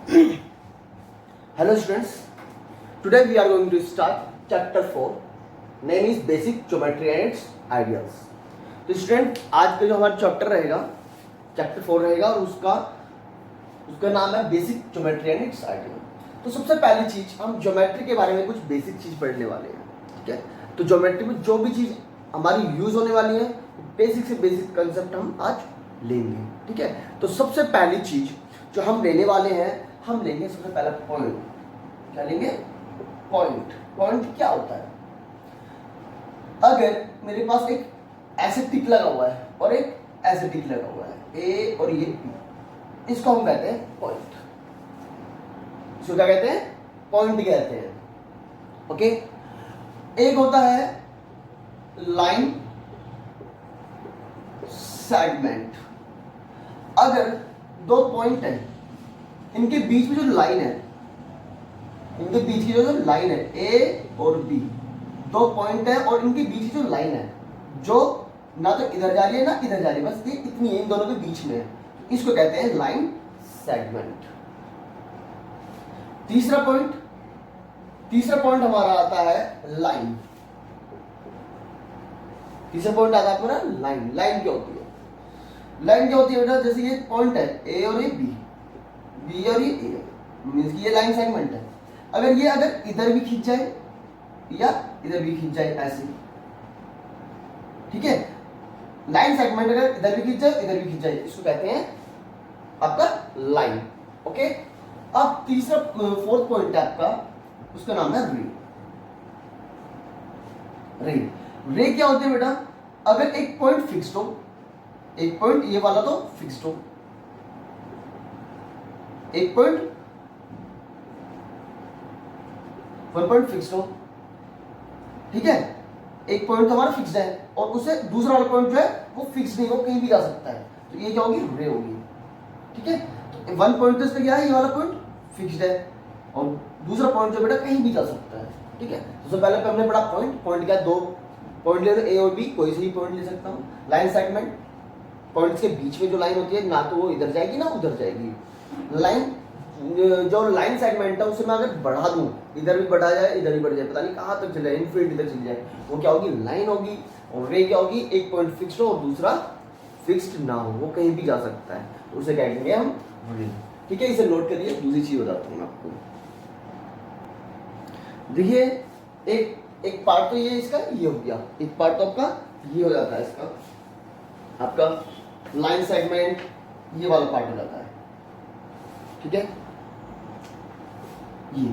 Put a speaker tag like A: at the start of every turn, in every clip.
A: Hello students, today we are going to start chapter 4. Name is basic geometry and its ideas. तो student आज का जो हमारा chapter रहेगा चैप्टर 4 रहेगा और उसका नाम है basic geometry and it's idea. तो सबसे पहली चीज हम ज्योमेट्री के बारे में कुछ बेसिक चीज पढ़ने वाले हैं, ठीक है। तो ज्योमेट्री में जो भी चीज हमारी यूज होने वाली है बेसिक से बेसिक कंसेप्ट हम आज लेंगे, ठीक है। तो सबसे पहली चीज जो हम लेने वाले हैं, हम लेंगे सबसे पहला पॉइंट। क्या लेंगे? पॉइंट। पॉइंट क्या होता है? अगर मेरे पास एक ऐसे टिक लगा हुआ है और एक ऐसे टिक लगा हुआ है, ए और ये बी, इसको हम कहते हैं पॉइंट। इसको क्या कहते हैं? पॉइंट कहते हैं, ओके। एक होता है लाइन सेगमेंट। अगर दो पॉइंट है, इनके बीच में जो लाइन है, इनके बीच की जो लाइन है ए और बी, दो पॉइंट है और इनके बीच की जो लाइन है जो ना तो इधर जा रही है ना इधर जा रही है, बस ये इतनी है, इन दोनों के बीच में है, इसको कहते हैं लाइन सेगमेंट। तीसरा पॉइंट हमारा आता है लाइन। तीसरा पॉइंट आता है हमारा लाइन। लाइन क्या होती है? लाइन क्या होती है बेटा? जैसे ये पॉइंट है ए और ये बी और ये ए, मींस कि ये लाइन सेगमेंट है। अगर इधर भी खींच जाए या इधर भी खींच जाए ऐसे, ठीक है। लाइन सेगमेंट अगर इधर भी खींच जाए इधर भी खींच जाए, इसको कहते हैं आपका लाइन, ओके। अब तीसरा फोर्थ पॉइंट है आपका, उसका नाम है रे। रे क्या होते हैं बेटा? अगर एक पॉइंट फिक्स्ड हो, एक पॉइंट ये वाला तो फिक्स्ड हो, एक पॉइंट वन पॉइंट फिक्स्ड हो, ठीक है। एक पॉइंट हमारा फिक्स्ड है और उसे दूसरा वाला पॉइंट जो है वो फिक्स्ड नहीं, वो कहीं भी जा सकता है, तो ये क्या होगी? रे होगी, ठीक है। तो वन पॉइंट तो इसका क्या है? ये वाला पॉइंट फिक्स्ड है और दूसरा पॉइंट जो बेटा कहीं भी जा सकता है, ठीक है। सबसे पहले पे हमने पढ़ा पॉइंट क्या? दो पॉइंट ले लो, ए और बी, कोई से भी पॉइंट ले सकता हूँ। लाइन सेगमेंट, पॉइंट्स के बीच में जो लाइन होती है ना तो वो इधर जाएगी ना उधर जाएगी। लाइन जो लाइन सेगमेंट है उसे मैं अगर बढ़ा दूं, इधर भी बढ़ा जाए इधर भी बढ़ जाए, पता नहीं कहाँ तक चले, इनफिनिटी तक चली जाए, वो क्या होगी? लाइन होगी। और रे क्या होगी? एक पॉइंट फिक्स्ड हो और दूसरा फिक्स्ड ना हो, वो कहीं भी जा सकता है, उसे क्या कहेंगे हम? रे, ठीक है। इसे नोट करिए। दूसरी चीज बताता हूँ आपको। देखिए एक पार्ट तो ये इसका ये हो गया, एक पार्ट तो आपका ये हो जाता है, इसका आपका लाइन सेगमेंट ये वाला पार्ट हो जाता है, ठीक है। ये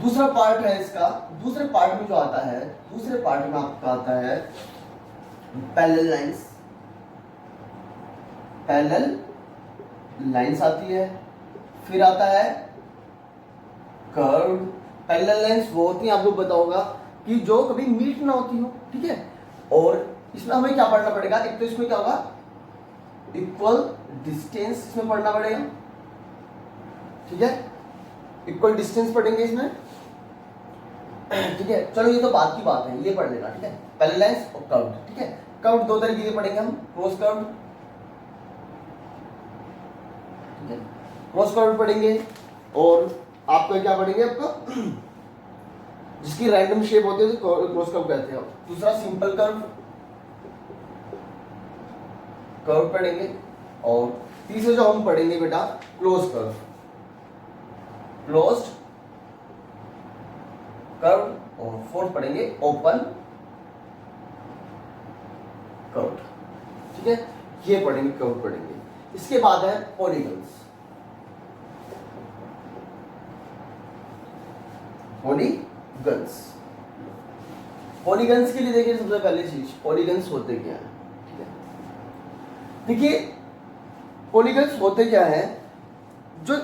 A: दूसरा पार्ट है इसका। दूसरे पार्ट में जो आता है, दूसरे पार्ट में आपका आता है पैरेलल लाइंस। पैरेलल लाइंस आती है। फिर आता है कर्व। पैरेलल लाइंस वो होती है, आपको पता होगा कि जो कभी मीट ना होती हो, ठीक है। और इसमें हमें क्या पढ़ना पड़ेगा? एक तो इसमें क्या होगा? इक्वल डिस्टेंस इसमें पढ़ना पड़ेगा, ठीक है। इक्वल डिस्टेंस पढ़ेंगे इसमें, ठीक है। चलो ये तो बात की बात है, ये पढ़ लेना, ठीक है। पैरेलल लाइंस और कर्व, ठीक है। कर्व दो तरीके के पढ़ेंगे हम, क्रॉस कर्व, ठीक है, क्रॉस कर्व पढ़ेंगे। और आपका क्या पढ़ेंगे? आपका जिसकी रैंडम शेप होती है तो क्रॉस कर्व कहते हैं। दूसरा सिंपल कर्व पढ़ेंगे। और तीसरा जो हम पढ़ेंगे बेटा क्लोज कर्व, क्लोज्ड कर्व। और फोर्थ पढ़ेंगे ओपन कर्व, ठीक है। ये पढ़ेंगे, कर्व पढ़ेंगे। इसके बाद है पॉलीगन्स। पॉलीगन्स के लिए देखिए सबसे पहली चीज, पॉलीगन्स होते क्या है, ठीक है। देखिए पॉलीगन्स होते क्या है? जो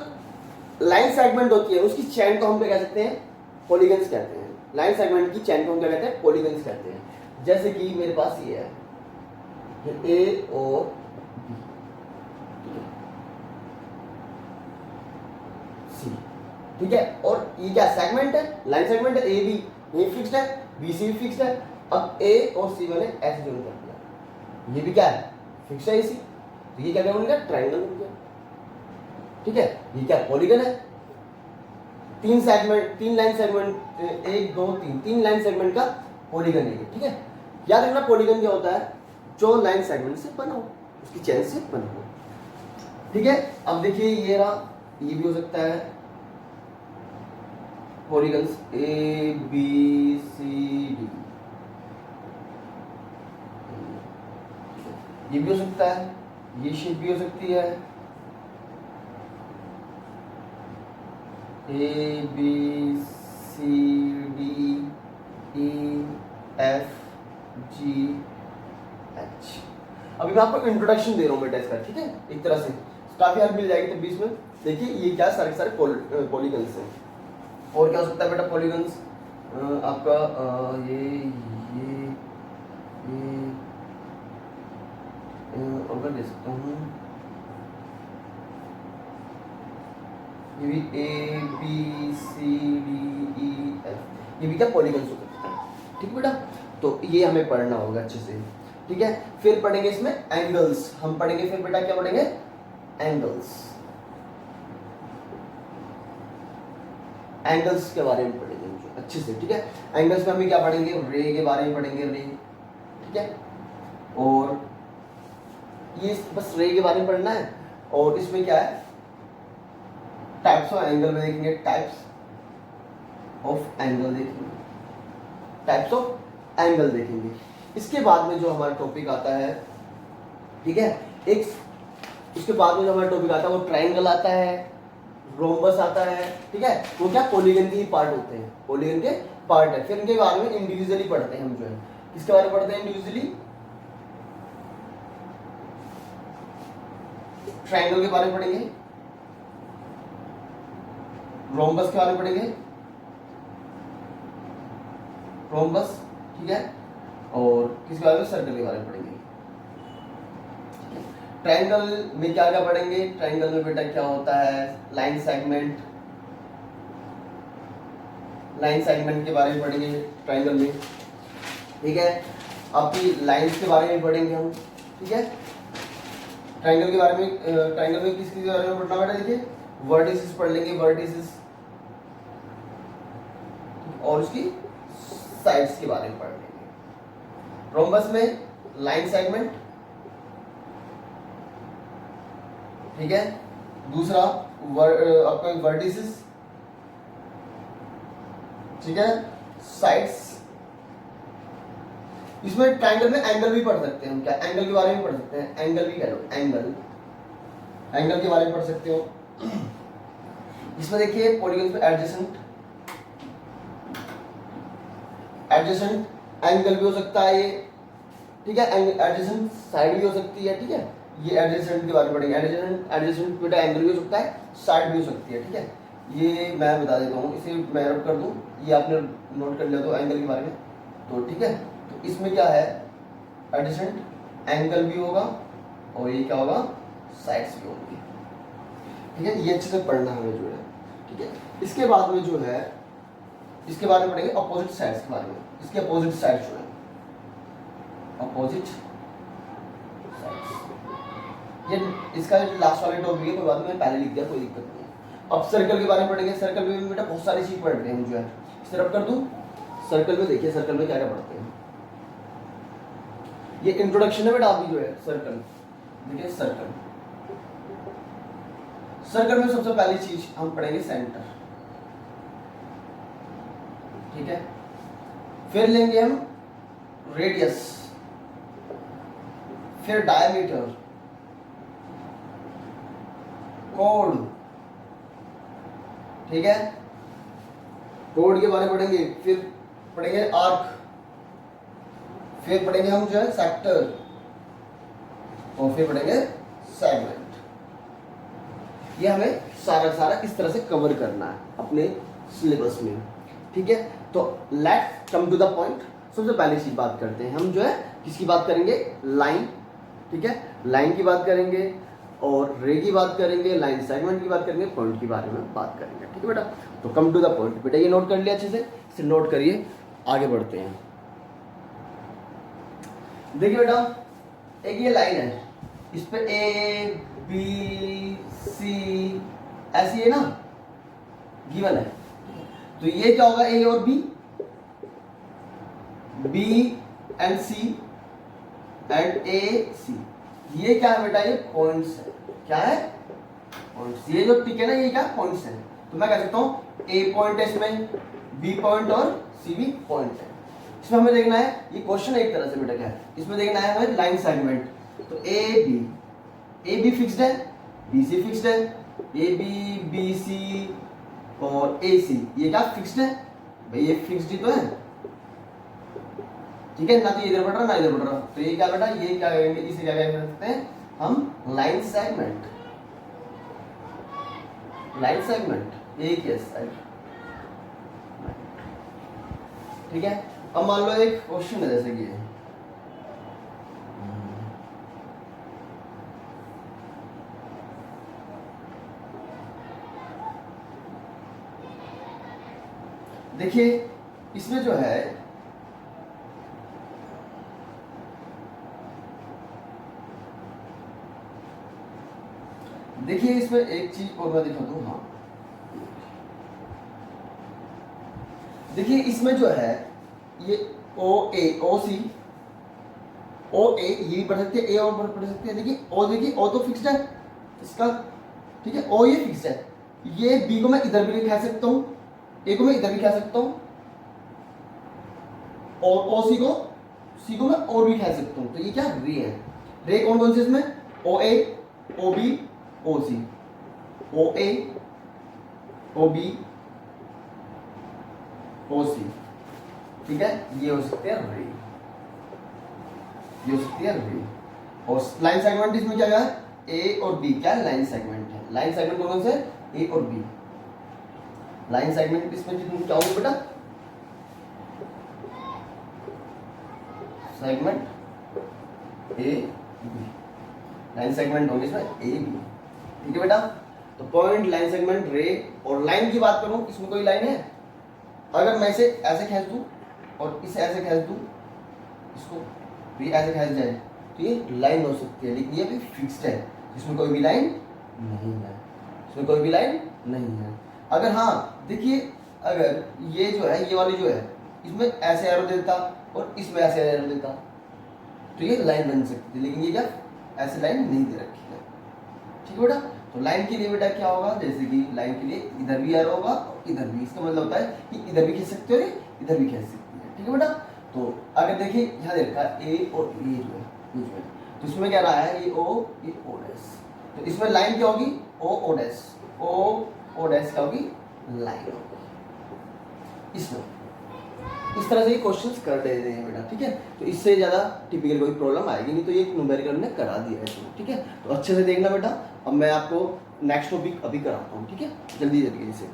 A: लाइन सेगमेंट होती है उसकी चैन को हम क्या कह सकते हैं? पॉलीगन्स कहते हैं। लाइन सेगमेंट की चैन को हम क्या कहते हैं? पॉलीगन्स कहते हैं। जैसे कि मेरे पास ये है, ये ए और बी, सी, ठीक है। और ये क्या सेगमेंट है? लाइन सेगमेंट है। ए बी ये फिक्स्ड है, बी सी भी फिक्स्ड है। अब ए और सी मैंने ऐसे जोड़ कर दिया, ये भी क्या है? फिक्स्ड है इसी, तो ये क्या बन गया? ट्रायंगल बन गया, ठीक है। ये क्या? पॉलीगन है। तीन सेगमेंट, तीन लाइन सेगमेंट, एक दो तीन, तीन लाइन सेगमेंट का पॉलीगन है ये, ठीक है। याद रखना पॉलीगन क्या होता है, जो लाइन सेगमेंट से बना हो, उसकी चेन से बना हो, ठीक है। अब देखिए ये रहा, ये भी हो सकता है polygons A B C D, ये भी हो सकता है, ये शेप भी हो सकती है A B C D E F G H. अभी मैं आपको इंट्रोडक्शन दे रहा हूँ बेटा इसका, ठीक है, एक तरह से काफी हेल्प मिल जाएगी। तो बीच में देखिए ये क्या सारे सारे पॉलीगन्स हैं। और क्या हो सकता है बेटा पॉलीगन्स आपका ये और मैं दे सकता हूँ ये भी A B C D E F, ये भी क्या पॉलीगन्स हो सकते हैं, ठीक बेटा। तो ये हमें पढ़ना होगा अच्छे से, ठीक है। फिर पढ़ेंगे इसमें एंगल्स, हम पढ़ेंगे फिर बेटा क्या पढ़ेंगे, एंगल्स, एंगल्स के बारे में पढ़ेंगे मुझे अच्छे से, ठीक है। एंगल्स में हमें क्या पढ़ेंगे, रे के बारे में पढ़ेंगे, रे, ठीक है। और ये बस रे के बारे में पढ़ना है। और इसमें क्या है, टाइप्स ऑफ एंगल में देखेंगे, टाइप्स ऑफ एंगल देखेंगे, टाइप्स ऑफ एंगल देखेंगे। इसके बाद में जो हमारा टॉपिक आता है, ठीक है, एक उसके बाद में जो हमारा टॉपिक आता है वो ट्रायंगल आता है, रोम्बस आता है, ठीक है। वो क्या पॉलीगन के ही पार्ट होते हैं, पॉलीगन के पार्ट है। फिर इनके बारे में इंडिविजुअली पढ़ते हैं हम, जो है किसके बारे में पढ़ते हैं इंडिविजुअली, ट्रायंगल के बारे में पढ़ेंगे, रोम्बस के बारे में पढ़ेंगे, रोम्बस, ठीक है। और किसके बारे में, सर्कल के बारे में पढ़ेंगे। ट्रायंगल में क्या क्या पढ़ेंगे, ट्रायंगल में बेटा क्या होता है, लाइन सेगमेंट, लाइन सेगमेंट के बारे में पढ़ेंगे ट्रायंगल में, ठीक है। आपकी लाइंस के बारे में पढ़ेंगे हम, ठीक है। ट्रायंगल के बारे में, ट्रायंगल में किस के बारे में पढ़ना बेटा, देखिए वर्टिसेस पढ़ लेंगे, वर्टिसेस, और उसकी साइड्स के बारे में पढ़ लेंगे। रोम्बस में लाइन सेगमेंट, ठीक है। दूसरा आपका वर्टिसेस, ठीक है, साइड्स। इसमें ट्रायंगल में एंगल भी पढ़ सकते हैं हम, क्या एंगल के बारे में पढ़ सकते हैं, एंगल भी कह लो, एंगल, एंगल के बारे में पढ़ सकते हो। इसमें देखिए पॉलीगन पे एडजेसेंट, एडजेसेंट एंगल भी हो सकता है ये, ठीक है। एडजेसेंट साइड भी हो सकती है, ठीक है। ये एडजेसेंट के बारे में पढ़ेंगे, एडजेसेंट, एडजेसेंट बेटा एंगल भी हो सकता है, साइड भी हो सकती है, ठीक है। ये मैं बता देता हूँ, इसे मैं नोट कर दूँ, ये आपने नोट कर लिया तो एंगल के बारे में, तो ठीक है। तो इसमें क्या है, एडजेसेंट एंगल भी होगा और ये क्या होगा, साइड्स भी होंगी, ठीक है। ये अच्छे से पढ़ना हमें जो है, ठीक है। इसके बाद में जो है, इसके बारे में पढ़ेंगे अपोजिट साइड्स के बारे में, इसके अपोजिट साइड जो है, अपोजिट साइड्स, ये इसका लास्ट वाला टॉपिक है, कोई बात नहीं, पहले लिख दिया, कोई दिक्कत नहीं है। अब सर्कल के बारे में पढ़ेंगे, सर्कल में बेटा बहुत सारी चीज पढ़ते हैं हम, जो है इस तरफ कर दूं। सर्कल में देखिए, सर्कल में क्या क्या पढ़ते हैं, ये इंट्रोडक्शन है बेटा अभी जो है सर्कल, देखिए सर्कल, सर्कल में सबसे पहली चीज हम पढ़ेंगे सेंटर, ठीक है। फिर लेंगे हम रेडियस, फिर डायमीटर, कोड, ठीक है, कोड के बारे में पढ़ेंगे। फिर पढ़ेंगे आर्क, फिर पढ़ेंगे हम जो है सेक्टर, और फिर पढ़ेंगे सेगमेंट। ये हमें सारा सारा इस तरह से कवर करना है अपने सिलेबस में, ठीक है। तो let's come to the point. सबसे पहली चीज बात करते हैं हम, जो है किसकी बात करेंगे, लाइन, ठीक है, लाइन की बात करेंगे, और रे की बात करेंगे, लाइन सेगमेंट की बात करेंगे, पॉइंट के बारे में बात करेंगे, ठीक है बेटा। तो कम टू द पॉइंट बेटा, ये नोट कर लिया अच्छे से, इसे नोट करिए, आगे बढ़ते हैं। देखिए बेटा, एक ये लाइन है, इस पे ए बी सी ऐसी है ना, गिवन है, तो ये क्या होगा, ए और बी एंड सी एंड ए सी, ये क्या है बेटा, ये पॉइंट्स है। क्या है, पॉइंट्स। ये जो टिक है ना, ये क्या पॉइंट्स है। तो मैं कह सकता हूँ ए पॉइंट है इसमें, बी पॉइंट और सी भी पॉइंट है। इसमें हमें देखना है, ये क्वेश्चन एक तरह से बेटा क्या है, इसमें देखना है हमें लाइन सेगमेंट। तो ए बी फिक्स्ड है, बी सी फिक्स्ड है, ए बी सी और ए सी, ये क्या फिक्स्ड है भाई, ये फिक्स्ड ही तो है। ठीक है ना, तो इधर बढ़ रहा ना इधर बढ़ रहा, तो ये क्या बेटा, ये क्या कहेंगे, इसे क्या कह सकते हैं हम, लाइन सेगमेंट। लाइन सेगमेंट एक ही साइड। ठीक है, अब मान लो एक क्वेश्चन है जैसे कि ये, देखिए इसमें जो है देखिए इसमें एक चीज और मैं दिखा दूं। हाँ देखिए इसमें जो है ये ओ सी ओ ए, ये भी पढ़ सकते हैं, ए और पढ़ सकते हैं। देखिए ओ, देखिए ओ तो फिक्स्ड है इसका, ठीक है, ओ ये फिक्स्ड है। ये बी को मैं इधर भी लिखा सकता हूँ, ए को मैं इधर भी लिखा सकता हूँ, और ओ सी को मैं और भी लिखा सकता हूँ। तो ये क्या रे है। रे कौन कौन से इसमें, ओ ए, ओ बी, ओ सी, ओ ए, ओ बी, ओ सी। ठीक है, ये हो सकते हैं रे, ये हो सकती है रे। और लाइन सेगमेंट इसमें क्या है, ए और बी क्या लाइन सेगमेंट है। लाइन सेगमेंट कौन से, ए और बी। लाइन सेगमेंट इसमें कितने क्या होंगे बेटा, segment A B, line segment होंगे इसमें ए बी। ठीक है बेटा, तो पॉइंट, लाइन सेगमेंट, रे। और लाइन की बात करूं, इसमें कोई लाइन है, अगर मैं इसे ऐसे खींच दूं और इसे ऐसे खींच दूं, इसको ये ऐसे खींच जाए तो ये लाइन हो सकती है, लेकिन ये भी फिक्स्ड है, इसमें कोई भी लाइन नहीं है, इसमें कोई भी लाइन नहीं है। अगर हाँ देखिए, अगर ये जो है, ये वाली जो है, इसमें ऐसे एरो देता और इसमें ऐसे एरो देता तो ये लाइन बन सकती थी, लेकिन ये क्या ऐसे लाइन नहीं दे रखी है। ठीक है बेटा, तो लाइन के लिए बेटा क्या होगा, जैसे कि लाइन के लिए इधर भी एरो होगा और इधर भी, इसका मतलब होता है कि इधर भी खींच सकते हो, इधर भी खींच सकती है। ठीक है बेटा, तो अगर देखिए यहाँ देखा ए और ए जो है, तो इसमें क्या रहा है, ये ओ डैश, तो इसमें लाइन क्या होगी, ओ डैश, ओ डैश क्या होगी, लाइन होगी इसमें। इस तरह से ये क्वेश्चंस कर देते हैं बेटा। ठीक है, तो इससे ज़्यादा टिपिकल कोई प्रॉब्लम आएगी नहीं, तो ये न्यूमेरिकल ने करा दिया है इसमें। ठीक है, तो अच्छे से देखना बेटा। अब मैं आपको नेक्स्ट टॉपिक अभी कराता हूँ। ठीक है, जल्दी जल्दी से।